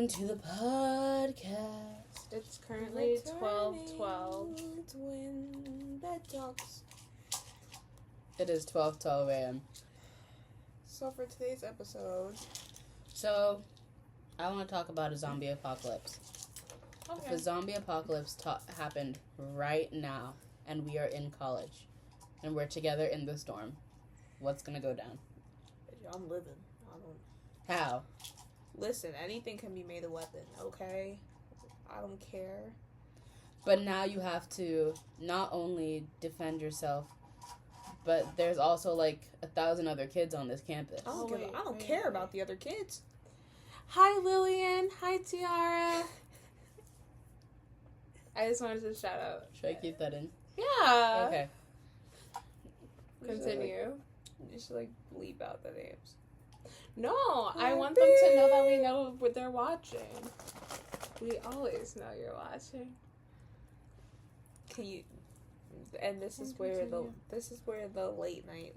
to the podcast. It's currently 12:12. When bed talks. It is 12:12 a.m. So for today's episode, So, I want to talk about a zombie apocalypse. okay. If a zombie apocalypse happened right now, and we are in college, and we're together in the storm, what's gonna go down? I'm living. I don't. How? Listen, anything can be made a weapon. Okay, I don't care. But now you have to not only defend yourself, but there's also like 1,000 other kids on this campus. I don't care about the other kids. Hi, Lillian. Hi, Tiara. I just wanted to shout out. Should I keep that in? Yeah. Okay. Continue. You should like bleep out the names. No, I want them to know that we know what they're watching. We always know you're watching. Can you? And this is where the late night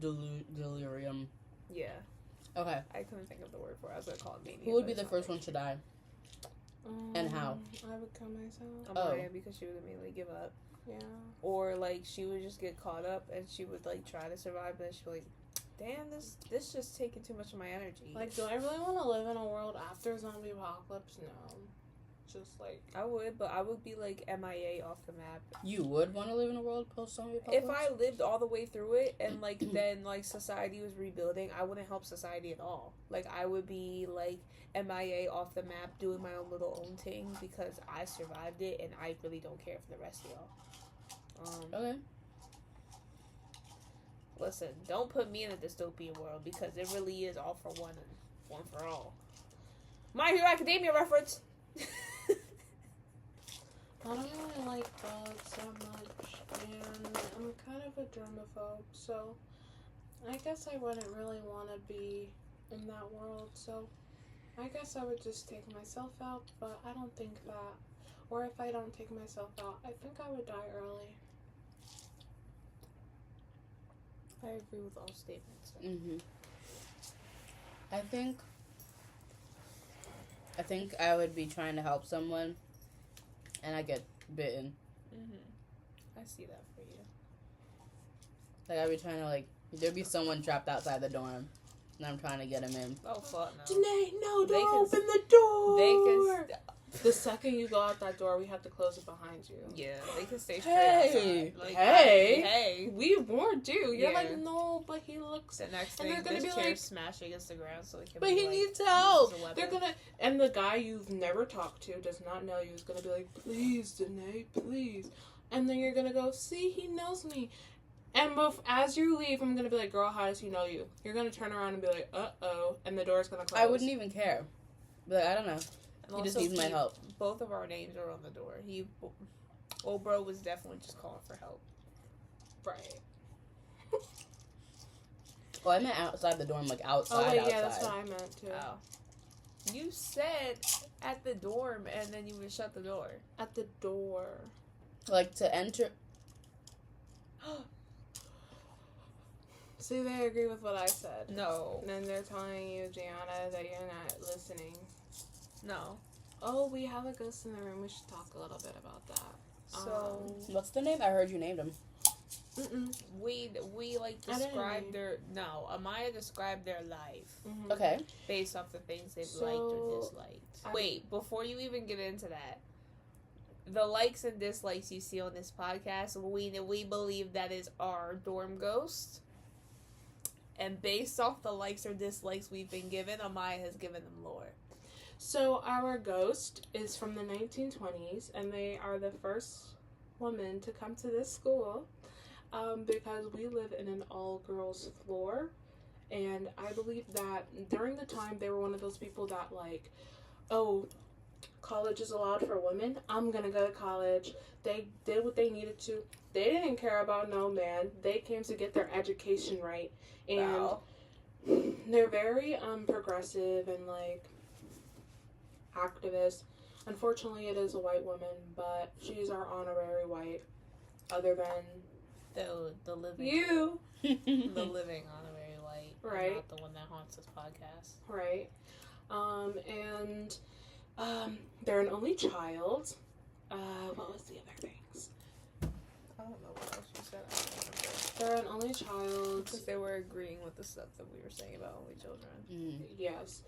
Delirium. yeah. Okay. I couldn't think of the word for it. I was gonna call it mania. Who would but be it's the not first right. one to die? And how? I would kill myself. Amaya, because she would immediately give up. Yeah. Or like she would just get caught up and she would like try to survive, but she'd be like, damn, this just taking too much of my energy. Like, do I really want to live in a world after zombie apocalypse? No. Just like, I would, but I would be like MIA off the map. You would want to live in a world post-zombie apocalypse? If I lived all the way through it and like then like society was rebuilding, I wouldn't help society at all. Like I would be like MIA off the map doing my own thing because I survived it and I really don't care for the rest of y'all. Okay. Listen, don't put me in a dystopian world because it really is all for one and one for all. My Hero Academia reference. I don't really like bugs that much, and I'm kind of a germaphobe, so I guess I wouldn't really want to be in that world, so I guess I would just take myself out, but I don't think that, or if I don't take myself out, I think I would die early. I agree with all statements. Mm-hmm. I think I would be trying to help someone, and I get bitten. I see that for you. Like, I'd be trying to, like, there'd be someone trapped outside the dorm, and I'm trying to get him in. Oh, fuck no. Janae, no, They don't can open the door! They can... The second you go out that door, we have to close it behind you. Yeah, they can stay straight Hey! outside. Like, Hey! Hey! We warned you. You're Yeah. like, no, but he looks... The next And thing, they're gonna this be chair like- smashed against the ground so it can But be he like, needs help. used as a weapon. They're gonna... And the guy you've never talked to, does not know you, is gonna be like, please, Danae, please. And then you're gonna go, see, he knows me. And as you leave, I'm gonna be like, girl, how does he know you? You're gonna turn around and be like, uh-oh, and the door's gonna close. I wouldn't even care. But I don't know. And He just also needs my help. Both of our names are on the door. Old bro was definitely just calling for help. Right. Well, I meant outside the dorm, like outside, Oh, wait, outside. yeah, that's what I meant, too. Oh. You said at the dorm and then you would shut the door. At the door. Like, to enter... See, they agree with what I said. No. And then they're telling you, Gianna, that you're not listening. No. Oh, we have a ghost in the room. We should talk a little bit about that. So What's the name? I heard you named him. we like I didn't described name. their Amaya described their life Okay. based off the things they've So, liked or disliked. Wait, before you even get into that, the likes and dislikes you see on this podcast, we believe that is our dorm ghost. And based off the likes or dislikes we've been given, Amaya has given them lore. So our ghost is from the 1920s, and they are the first woman to come to this school because we live in an all-girls floor. And I believe that during the time, they were one of those people that like, oh, college is allowed for women. I'm going to go to college. They did what they needed to. They didn't care about no man. They came to get their education right. And Wow. they're very progressive and like activist. Unfortunately, it is a white woman, but she's our honorary white. Other than The living you, the living honorary white, Right. not the one that haunts this podcast. right? And they're an only child. What was the other things? I don't know what else you said. I don't remember. They're an only child. Because they were agreeing with the stuff that we were saying about only children. Yes.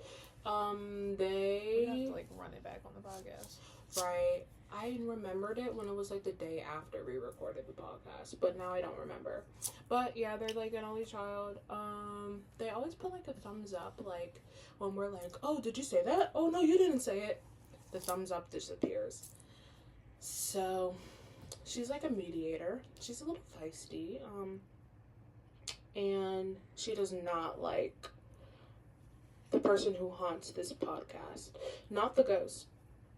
We have They... to, like, run it back on the podcast. Right. I remembered it when it was, like, the day after we recorded the podcast. But now I don't remember. But, yeah, they're, like, an only child. They always put, like, a thumbs up, like, when we're like, oh, did you say that? Oh, no, you didn't say it. The thumbs up disappears. So, she's, like, a mediator. She's a little feisty. And she does not like the person who haunts this podcast. Not the ghost.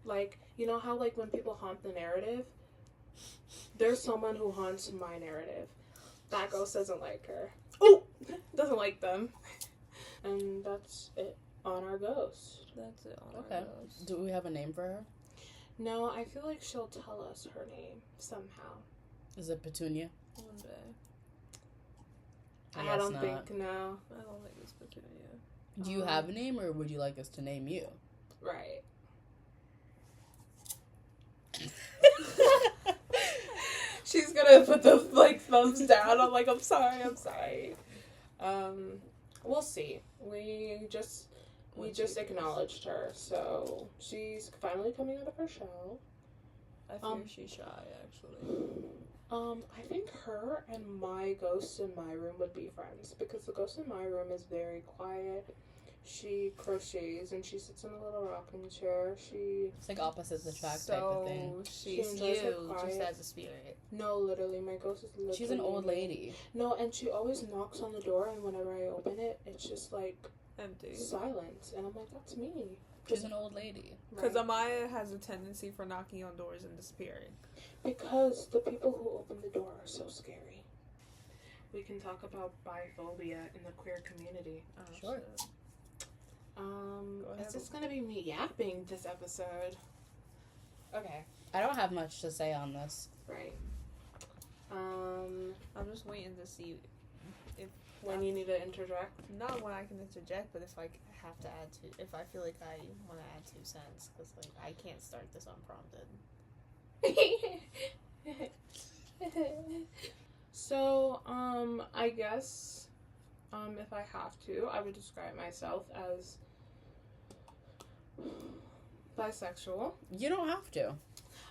Like, you know how, like, when people haunt the narrative? There's someone who haunts my narrative. That ghost doesn't like her. Oh! Doesn't like them. And that's it on our ghost. That's it on Okay. our ghost. Do we have a name for her? No, I feel like she'll tell us her name somehow. Is it Petunia? One day. I don't think, no. I don't think it's Petunia. Do you have a name, or would you like us to name you? Right. She's gonna put the, like, thumbs down. I'm like, I'm sorry. We'll see. We just acknowledged her, so she's finally coming out of her shell. I fear she's shy, actually. I think her and my ghost in my room would be friends, because the ghost in my room is very quiet. She crochets and she sits in a little rocking chair. It's like opposites attract type of thing. She's enjoys her you, quiet. just as a spirit. No, literally, my ghost is literally... She's an old lady. No, and she always knocks on the door, and whenever I open it, it's just, like, Empty. silence. And I'm like, that's me. She's an old lady. Because Right. Amaya has a tendency for knocking on doors and disappearing. Because the people who open the door are so scary. We can talk about biphobia in the queer community. Oh, Sure. shit. It's just gonna be me yapping this episode. Okay. I don't have much to say on this. Right. I'm just waiting to see if When you need to interject. not when I can interject, but if I have to add to, if I feel like I want to add 2 cents, because like I can't start this unprompted. So, I guess, if I have to, I would describe myself as bisexual. You don't have to.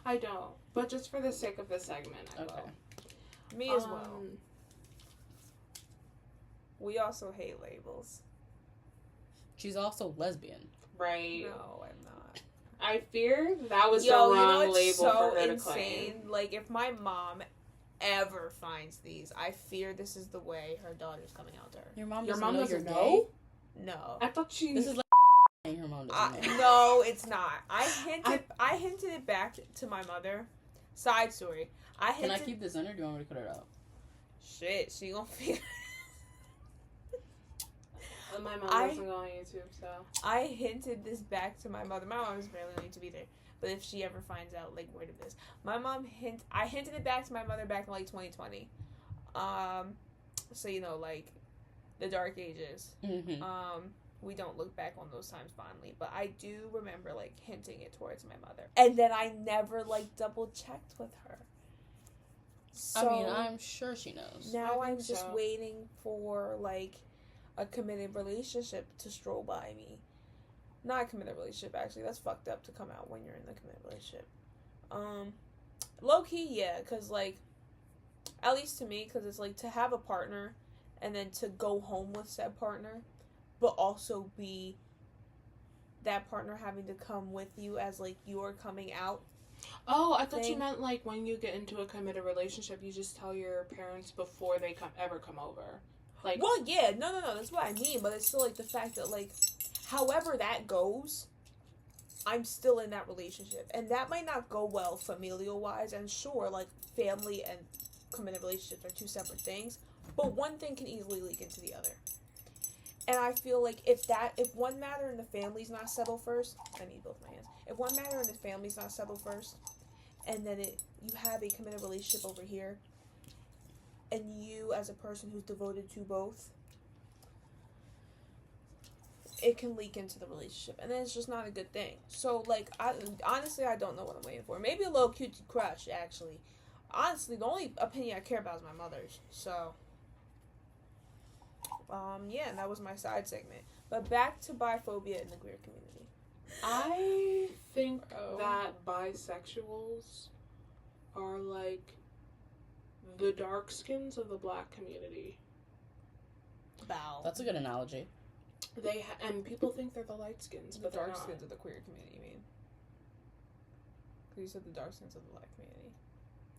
I don't, but just for the sake of the segment, I Okay. will. Me as well. We also hate labels. She's also lesbian. Right. No, I'm not. I fear that was the Yo, you know wrong what's label so for her to insane? claim. Like, if my mom ever finds these, I fear this is the way her daughter's coming out to her. Your mom Your doesn't mom know doesn't you're know? No. I thought she... This is like her mom doesn't know. No, it's not. I hinted it back to my mother. Side story. Can I keep this in, or do you want me to cut it out? Shit, she gonna figure. My mom doesn't go on YouTube, so... I hinted this back to my mother. My mom is barely need to be there. But if she ever finds out, like, word of this. I hinted it back to my mother back in, like, 2020. So, you know, like, the dark ages. Mm-hmm. We don't look back on those times fondly. But I do remember, like, hinting it towards my mother. And then I never, like, double-checked with her. So, I mean, I'm sure she knows. now I I'm think just so. waiting for, like, a committed relationship to stroll by me. Not a committed relationship, actually. That's fucked up to come out when you're in a committed relationship. Low-key, yeah, because, like, at least to me, because it's, like, to have a partner and then to go home with said partner, but also be that partner having to come with you as, like, you're coming out. Oh, I thought you meant, like, when you get into a committed relationship, you just tell your parents before they ever come over. Like, Well, yeah, no, that's what I mean, but it's still, like, the fact that, like, however that goes, I'm still in that relationship. And that might not go well familial-wise, and sure, like, family and committed relationships are 2 separate things, but one thing can easily leak into the other. And I feel like if one matter in the family's not settled first, I need both my hands. If one matter in the family's not settled first, and then you have a committed relationship over here, and you as a person who's devoted to both, it can leak into the relationship, and then it's just not a good thing. So, like, honestly, I don't know what I'm waiting for. Maybe a little cute crush, actually. Honestly, the only opinion I care about is my mother's. So, yeah, and that was my side segment. But back to biphobia in the queer community. I think that bisexuals are like the dark skins of the black community. Bow. That's a good analogy. And people think they're the light skins, but The they're dark not. skins of the queer community, you mean? Because you said the dark skins of the black community.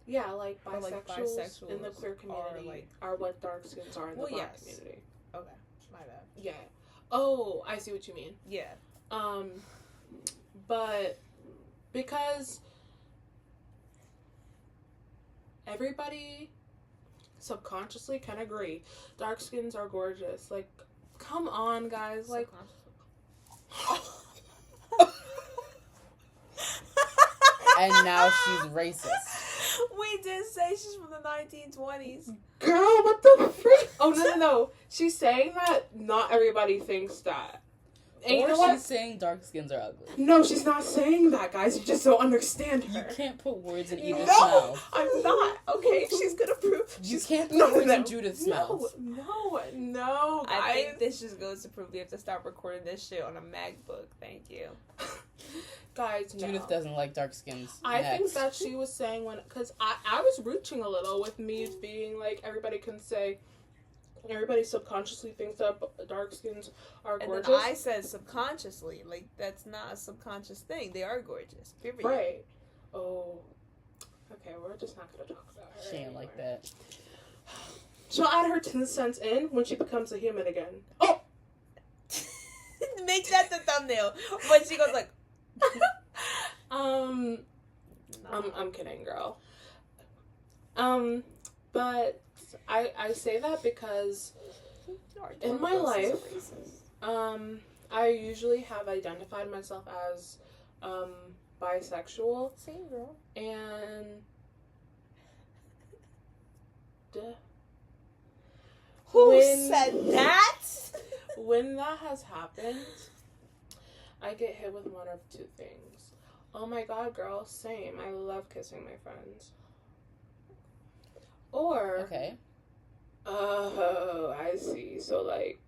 Yeah, like Or, like, bisexuals in the bisexuals queer community are, are what dark skins are in the black yes. community. Okay, my bad. Yeah. Oh, I see what you mean. Yeah. But because everybody subconsciously can agree, dark skins are gorgeous. Like, come on, guys. Like, And now she's racist. We did say she's from the 1920s. girl, what the freak? Oh, no. She's saying that not everybody thinks that. And you Or know she's what? saying dark skins are ugly. No, she's not saying that, guys. You just don't understand You her. can't put words in Edith's No, mouth. I'm not. Okay, she's gonna prove. You can't put words in Judith's mouth. No, guys. I think this just goes to prove we have to stop recording this shit on a MacBook. Thank you. Guys, no. Judith doesn't like dark skins. I Next. think that she was saying because I was reaching a little with me being like, everybody can say, everybody subconsciously thinks that dark skins are gorgeous. And then I said subconsciously, like, that's not a subconscious thing. They are gorgeous. Period. Right. Oh. Okay, we're just not gonna talk about her. She ain't like that. She'll add her 10 cents in when she becomes a human again. Oh! Make that the thumbnail. When she goes like, I'm kidding, girl. But I say that because in my life, I usually have identified myself as bisexual. Same girl. And Who said that? When that has happened, I get hit with one of two things. Oh my god, girl, same. I love kissing my friends. Or, Okay. oh, I see. So, like,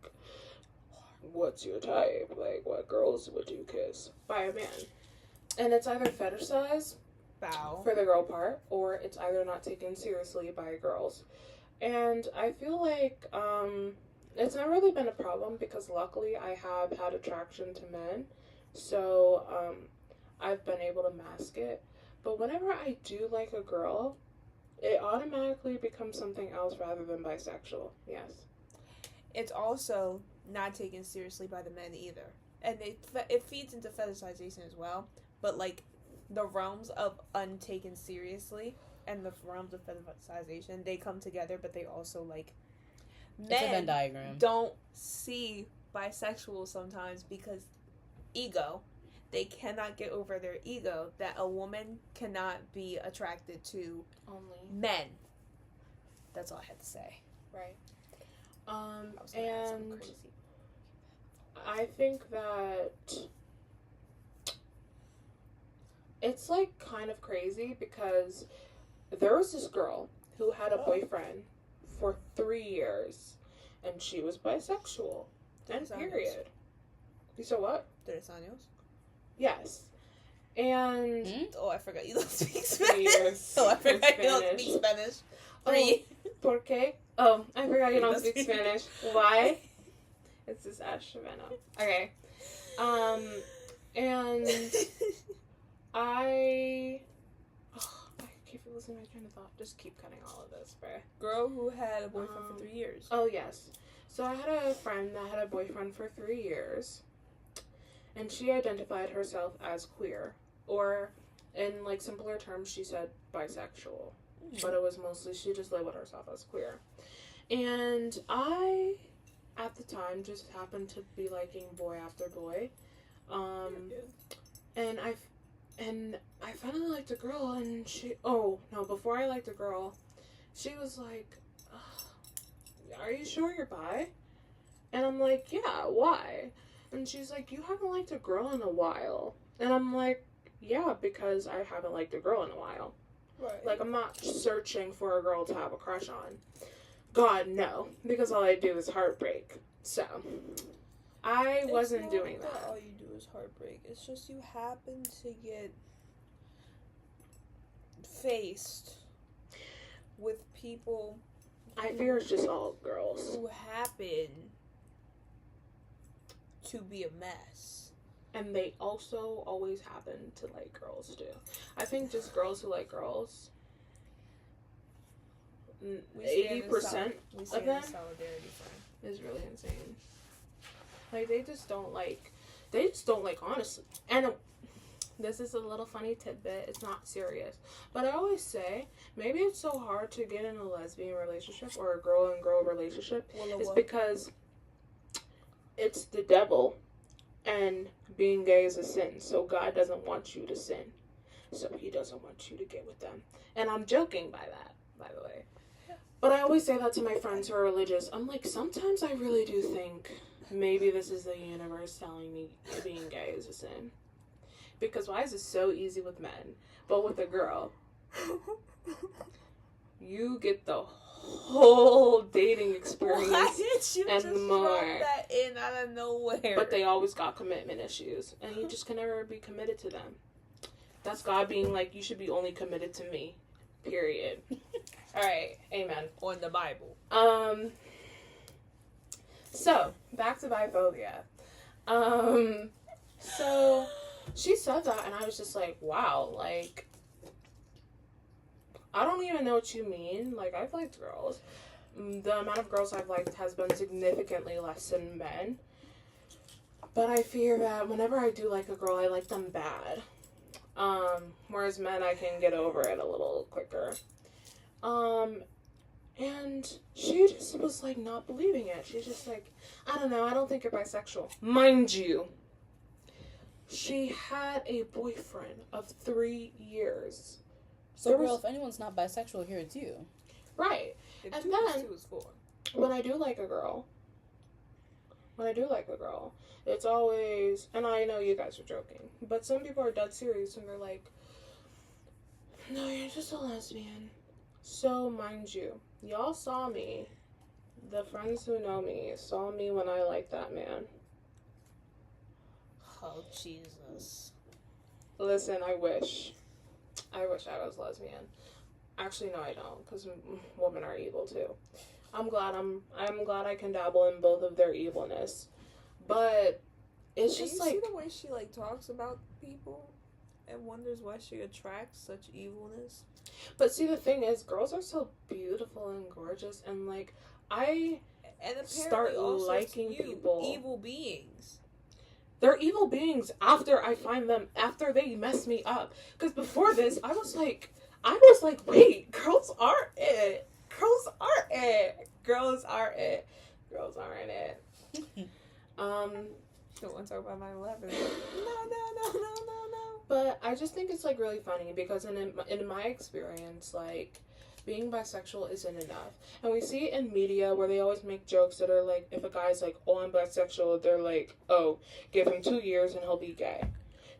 what's your type? Like, what girls would you kiss? By a man. And it's either fetishized Bow. for the girl part, or it's either not taken seriously by girls. And I feel like, it's not really been a problem because luckily I have had attraction to men. So, I've been able to mask it. But whenever I do like a girl, it automatically becomes something else rather than bisexual. Yes. It's also not taken seriously by the men either. And it feeds into fetishization as well. But, like, the realms of untaken seriously and the realms of fetishization, they come together, but they also, like, It's a Venn diagram. don't see bisexuals sometimes because ego. They cannot get over their ego that a woman cannot be attracted to Only. men. That's all I had to say. Right. I was gonna add something And crazy. I think that it's, like, kind of crazy because there was this girl who had a boyfriend for 3 years, and she was bisexual. And period. You said what? Tres años. Yes. And Oh, I forgot you don't speak Spanish. Yes, Oh, I forgot you don't Spanish. speak Spanish. Oh, 3. ¿por qué? Oh, I forgot you don't He speak doesn't. Spanish. Why? It's this Ash Savannah. Okay. And I keep losing my train of thought. Just keep cutting all of this, bruh. Girl who had a boyfriend for 3 years. Oh, yes. So I had a friend that had a boyfriend for 3 years, and she identified herself as queer, or in, like, simpler terms, she said bisexual, but it was mostly she just labeled herself as queer. And I, at the time, just happened to be liking boy after boy, and I finally liked a girl, and before I liked a girl, she was like, are you sure you're bi? And I'm like, yeah, why? And she's like, you haven't liked a girl in a while. And I'm like, yeah, because I haven't liked a girl in a while. Right. Like, I'm not searching for a girl to have a crush on. God, no. Because all I do is heartbreak. So, I wasn't doing that. All you do is heartbreak. It's just you happen to get faced with people. I fear it's just all girls. Who happen to be a mess. And they also always happen to like girls too. I think just girls who like girls, 80% of them is really insane. Like they just don't like honestly. And this is a little funny tidbit. It's not serious, but I always say maybe it's so hard to get in a lesbian relationship or a girl and girl relationship. It's because it's the devil. And being gay is a sin, so God doesn't want you to sin. So he doesn't want you to get with them. And I'm joking by that, by the way. But I always say that to my friends who are religious. I'm like, sometimes I really do think maybe this is the universe telling me being gay is a sin. Because why is it so easy with men? But with a girl, you get the whole dating experience. Why did you and just more. throw that in out of nowhere? But they always got commitment issues, and you just can never be committed to them. That's God being like, you should be only committed to me. Period. All right, amen. On the Bible. So back to biphobia. So she said that, and I was just like, wow, like, I don't even know what you mean. Like, I've liked girls. The amount of girls I've liked has been significantly less than men. But I fear that whenever I do like a girl, I like them bad. Whereas men, I can get over it a little quicker. And she just was, like, not believing it. She's just like, I don't know, I don't think you're bisexual. Mind you, she had a boyfriend of 3 years. So, girl, if anyone's not bisexual here, it's you. Right. If and 2 then, plus 2 is 4. when I do like a girl, it's always, and I know you guys are joking, but some people are dead serious and they're like, no, you're just a lesbian. So, mind you, y'all saw me, the friends who know me, saw me when I liked that man. Oh, Jesus. Listen, I wish I was lesbian. Actually, no, I don't, because women are evil too. I'm glad I can dabble in both of their evilness, but it's Do just you like, see the way she like talks about people and wonders why she attracts such evilness? But see, the thing is, girls are so beautiful and gorgeous, and like I start liking people. Evil beings. They're evil beings after I find them, after they mess me up. Because before this, I was like, wait, girls are it. Girls are it. Girls are it. Girls aren't it. Don't want to talk about 9/11. No. But I just think it's like really funny because in my experience, like, being bisexual isn't enough. And we see it in media where they always make jokes that are like, if a guy's like, oh, I'm bisexual, they're like, oh, give him 2 years and he'll be gay.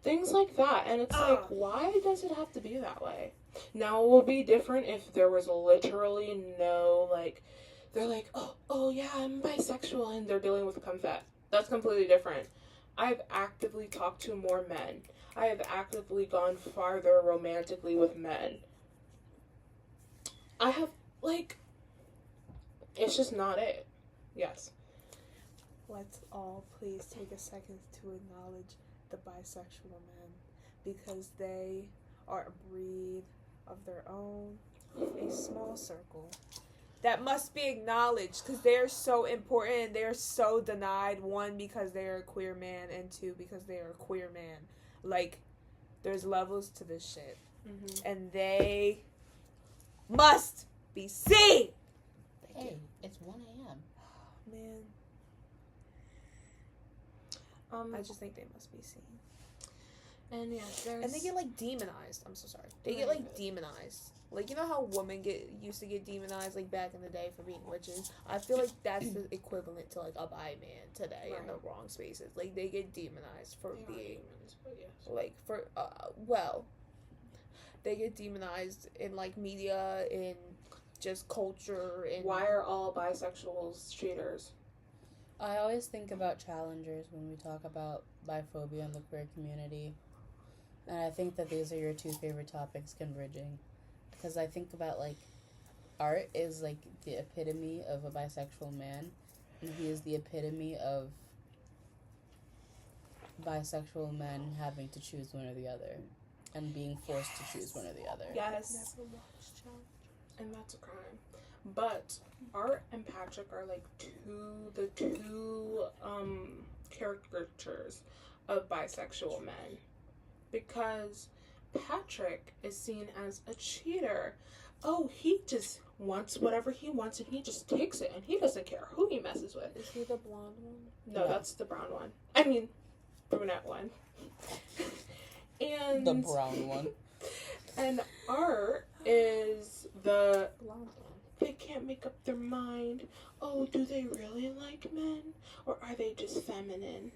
Things like that. And it's like, why does it have to be that way? Now, it would be different if there was literally no, like, they're like, oh yeah, I'm bisexual, and they're dealing with confet. That's completely different. I've actively talked to more men. I have actively gone farther romantically with men. I have, like, it's just not it. Yes. Let's all please take a second to acknowledge the bisexual men, because they are a breed of their own, a small circle that must be acknowledged, because they're so important and they're so denied. 1, because they're a queer man, and 2, because they're a queer man. Like, there's levels to this shit. Mm-hmm. And they must be seen. Hey, it's 1 a.m. Man. I just think they must be seen. And yes, there's... And they get, like, demonized. I'm so sorry. They get, like, demonized. Like, you know how women used to get demonized, like, back in the day for being witches? I feel like that's the equivalent to, like, a bi man today in the wrong spaces. Like, they get demonized for being... demons, but yes. Like, for... they get demonized in, like, media, in just culture, and... Why are all bisexuals cheaters? I always think about challengers when we talk about biphobia in the queer community. And I think that these are your two favorite topics converging. Because I think about, like, art is, like, the epitome of a bisexual man. And he is the epitome of bisexual men having to choose one or the other. And being forced to choose one or the other. Yes. And that's a crime. But Art and Patrick are, like, the two caricatures of bisexual men. Because Patrick is seen as a cheater. Oh, he just wants whatever he wants and he just takes it and he doesn't care who he messes with. Is he the blonde one? No, that's the brown one. I mean, brunette one. And the brown one. And Art is the Blonde one. they can't make up their mind. Oh, do they really like men? Or are they just feminine?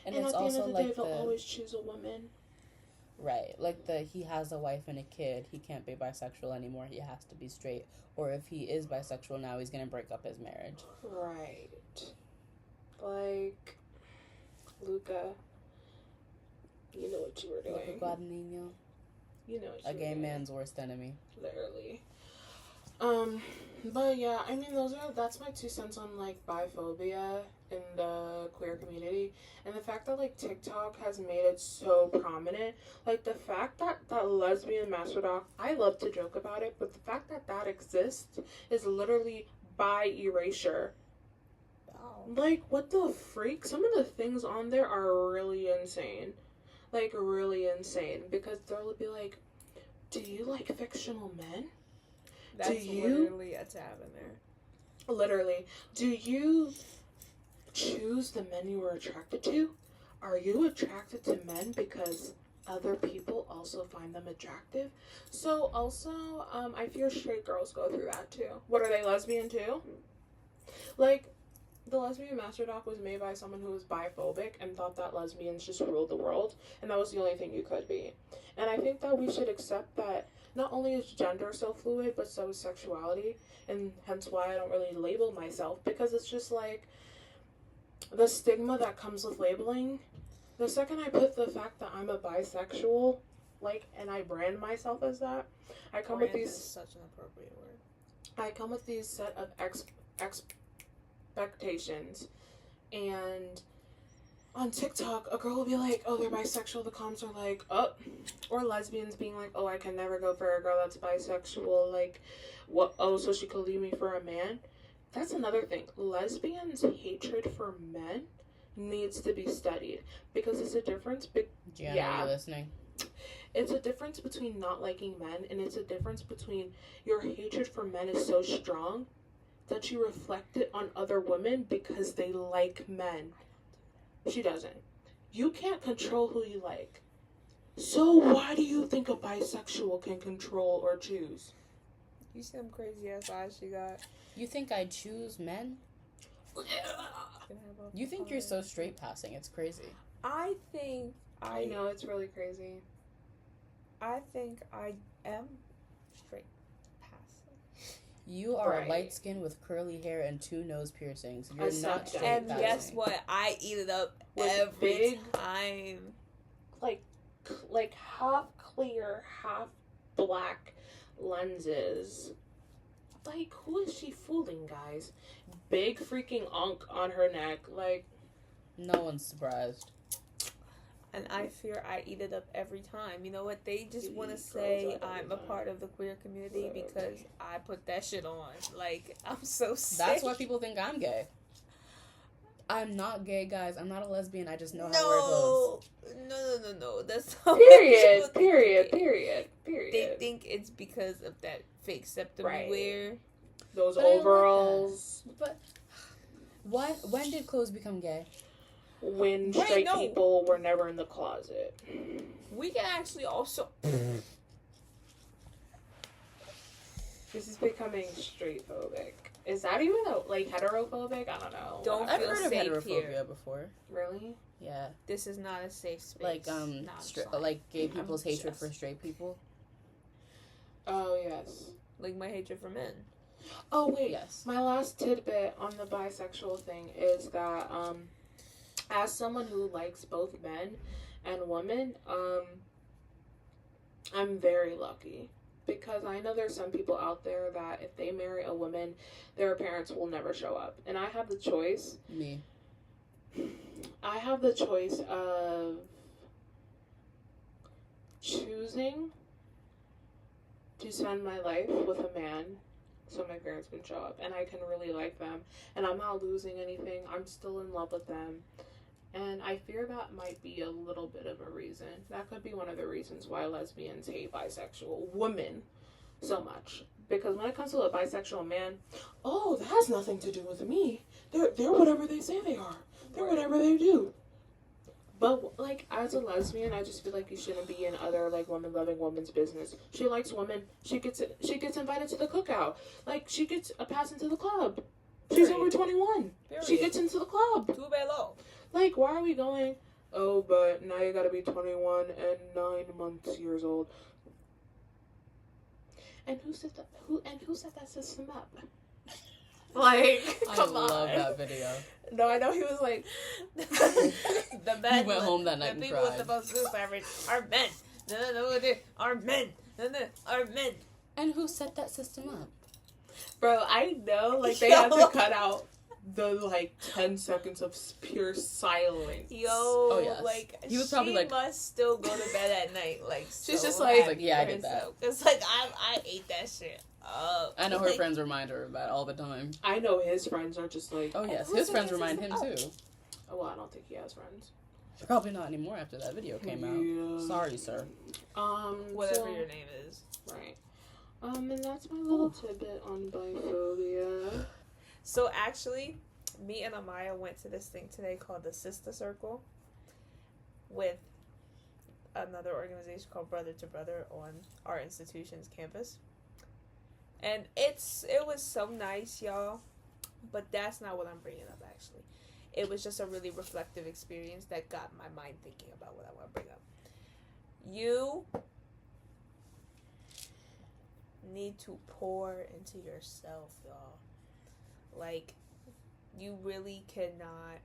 And And it's at the end also of the like day, they'll always choose a woman. Right, like he has a wife and a kid, he can't be bisexual anymore, he has to be straight. Or if he is bisexual now, he's gonna break up his marriage. Right. Like, Luca, you know what you were doing. Luca Guadagnino, You know what you a were gay doing. man's worst enemy. Literally. But yeah, I mean, that's my 2 cents on, like, biphobia in the queer community, and the fact that, like, TikTok has made it so prominent, like, the fact that lesbian master doc, I love to joke about it, but the fact that exists is literally bi erasure. Wow. Like, what the freak? Some of the things on there are really insane. Like, really insane, because they'll be like, do you like fictional men? That's literally a tab in there. Literally. Do you choose the men you are attracted to? Are you attracted to men because other people also find them attractive? So also, I fear straight girls go through that too. What, are they lesbian too? Like, the lesbian master doc was made by someone who was biphobic and thought that lesbians just ruled the world, and that was the only thing you could be. And I think that we should accept that not only is gender so fluid, but so is sexuality, and hence why I don't really label myself, because it's just like the stigma that comes with labeling. The second I put the fact that I'm a bisexual, like, and I brand myself as that, I come with these. Is such an appropriate word. I come with these set of expectations, and on TikTok, a girl will be like, oh, they're bisexual, the comments are like, oh, or lesbians being like, oh, I can never go for a girl that's bisexual, like, what, oh, so she could leave me for a man? That's another thing. Lesbians' hatred for men needs to be studied, because it's a difference, Gianna, are you listening? It's a difference between not liking men, and it's a difference between your hatred for men is so strong that you reflect it on other women because they like men. She doesn't. You can't control who you like. So why do you think a bisexual can control or choose? You see them crazy ass eyes she got. You think I choose men? You think you're so straight passing, it's crazy. I think I know, it's really crazy. I think I am straight passing. You are Right. light skinned with curly hair and 2 nose piercings. You're Accept not that. straight And passing. guess what? I eat it up With every big- time. Like half clear, half black lenses. Like, who is she fooling, guys? Big freaking unk on her neck. Like, No one's surprised. And I fear I eat it up every time. You know what? They just You want to eat say girls up every I'm a time. part of the queer community Right. because I put that shit on. Like, I'm so sick. That's why people think I'm gay. I'm not gay, guys. I'm not a lesbian. I just know how to wear clothes. No. That's not period, what period, they- period, period. They think it's because of that fake septum Right. we wear. Those But I like overalls. But when did clothes become gay? When Wait, straight no. people were never in the closet. We can actually also. This is becoming straight phobic. Is that even like heterophobic? I don't know. Don't I've feel heard of safe heterophobia here. before. Really? Yeah, This is not a safe space. like No, I'm just lying. like gay people's I'm hatred just- for straight people. Oh yes. Like my hatred for men. Oh wait. Yes. My last tidbit on the bisexual thing is that as someone who likes both men and women, I'm very lucky. Because I know there's some people out there that if they marry a woman, their parents will never show up. And I have the choice. Me. I have the choice of choosing to spend my life with a man so my parents can show up and I can really like them. And I'm not losing anything. I'm still in love with them. And I fear that might be a little bit of a reason. That could be one of the reasons why lesbians hate bisexual women so much. Because when it comes to a bisexual man, oh, that has nothing to do with me. They're whatever they say they are. They're whatever they do. But, like, as a lesbian, I just feel like you shouldn't be in other, like, woman-loving woman's business. She likes women. She gets invited to the cookout. Like, she gets a pass into the club. She's over 21. Period. She gets into the club. Too bad low. Like, why are we going, oh, but now you gotta be 21 and 9 years old. And who set that system up? Like, come on. I love that video. No, I know he was like, The men. He went home that night the and people cried. with the most food average are men. No, they are men. No, are men. And who set that system up? bro, I know, like, they had to cut out the, like, 10 seconds of pure silence. Yo, Oh, yes. like, He was probably she like- must still go to bed at night, like, She's so just like- happy Yeah, I for did that. herself. Cause, like, I ate that shit up. I know her Like, friends remind her of that all the time. I know his friends are just like, Oh yes, who his set friends that remind him system too. oh, well, I don't think he has friends. Probably not anymore after that video came out. Yeah. Sorry, sir. Whatever so- your name is. Right. And that's my little tidbit on biphobia. So actually, me and Amaya went to this thing today called the Sister Circle with another organization called Brother to Brother on our institution's campus. And it was so nice, y'all. But that's not what I'm bringing up, actually. It was just a really reflective experience that got my mind thinking about what I want to bring up. You need to pour into yourself, y'all. Like, you really cannot.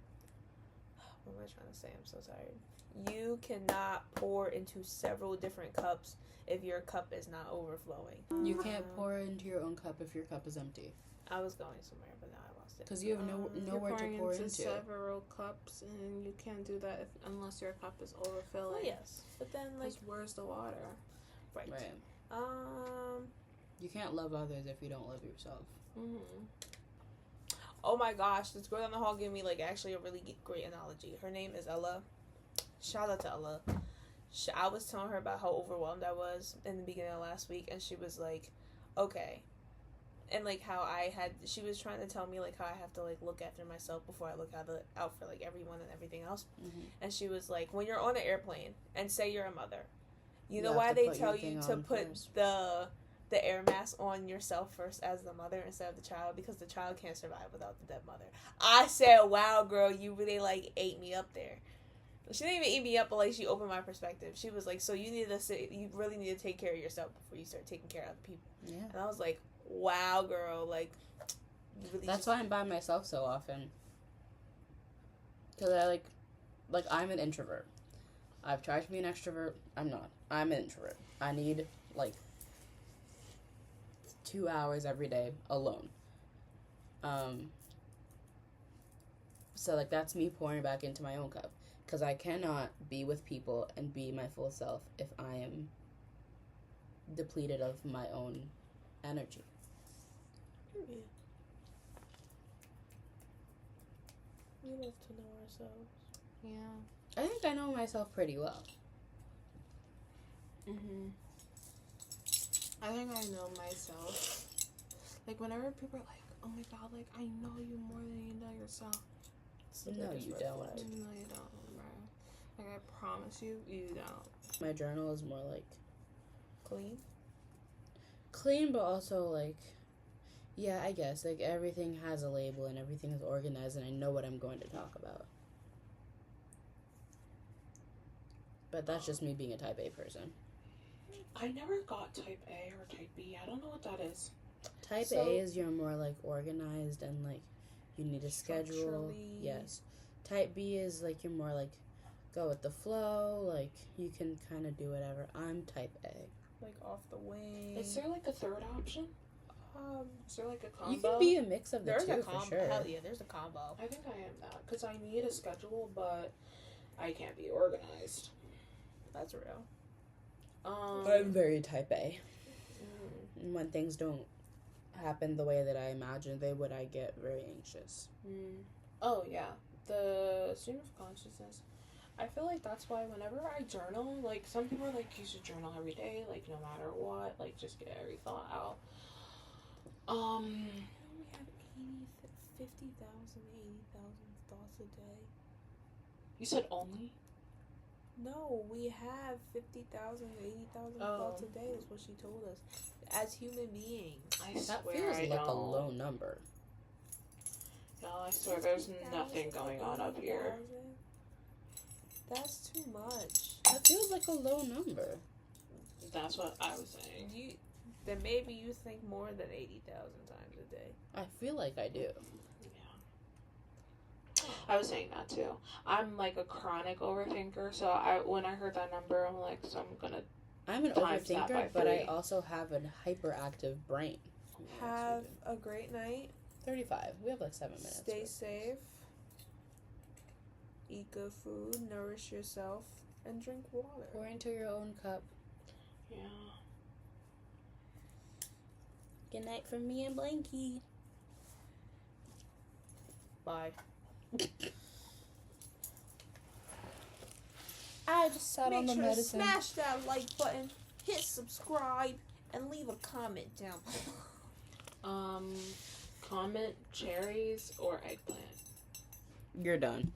What am I trying to say? I'm so tired. You cannot pour into several different cups if your cup is not overflowing. You can't pour into your own cup if your cup is empty. I was going somewhere, but now I lost it. Because you have nowhere to pour into. several cups, and you can't do that unless your cup is overfilling. Well, yes, but then like, where's the water? right. Right. You can't love others if you don't love yourself. Mm-hmm. Oh my gosh, this girl down the hall gave me like actually a really great analogy. Her name is Ella. Shout out to Ella. I was telling her about how overwhelmed I was in the beginning of last week, and she was like, okay. And like how she was trying to tell me like how I have to like look after myself before I look out for like everyone and everything else. Mm-hmm. And she was like, when you're on an airplane and say you're a mother, you know have why to they put tell your you thing to on put first. the air mask on yourself first as the mother instead of the child, because the child can't survive without the dead mother. I said, wow, girl, you really like ate me up there. She didn't even eat me up, but like she opened my perspective. She was like, so you really need to take care of yourself before you start taking care of other people. Yeah. And I was like, wow, girl, like, you really That's why I'm by myself so often. Because I like I'm an introvert. I've tried to be an extrovert. I'm not. I'm an introvert. I need like 2 hours every day alone. So like that's me pouring back into my own cup. Because I cannot be with people and be my full self if I am depleted of my own energy. We love to know ourselves. Yeah. I think I know myself pretty well. Mm-hmm. I think I know myself. Like, whenever people are like, oh my god, like, I know you more than you know yourself. It's the No, biggest you red don't. flag. No, you don't, bro. Like, I promise you, you don't. My journal is more like Clean, but also like, yeah, I guess like everything has a label and everything is organized and I know what I'm going to talk about. But that's just me being a type A person. I never got type A or type B. I don't know what that is. Type A is you're more like organized and like you need a schedule. Structurally. Yes. Type B is like you're more like go with the flow, like you can kind of do whatever. I'm type A. like off the wing. Is there like a third option? Is there like a combo? You can be a mix of the There's two a combo. for sure. Hell yeah, there's a combo. I think I am that because I need a schedule, but I can't be organized. That's real. I'm very type A. And when things don't happen the way that I imagined they would, I get very anxious. Oh yeah, the stream of consciousness. I feel like that's why whenever I journal, like some people are like, you should journal every day, like no matter what, like just get every thought out. We have 50,000, 80,000 thoughts a day. You said only? No, we have 50,000, 80,000 thoughts a day is what she told us. As human beings. I That swear feels I like don't. a low number. No, I swear there's nothing going on up here. 80,000? That's too much. That feels like a low number. That's what I was saying. Then maybe you think more than 80,000 times a day. I feel like I do. I was saying that too. I'm like a chronic overthinker, so when I heard that number, I'm like, so I'm an times that by overthinker, but I 3. also have a hyperactive brain. Have a great night. 35. We have like 7 minutes. Stay safe. Eat good food. Nourish yourself. And drink water. Pour into your own cup. Yeah. Good night from me and Blanky. Bye. I just sat on the Make sure to medicine. smash that like button, hit subscribe, and leave a comment down below. Comment cherries or eggplant. You're done.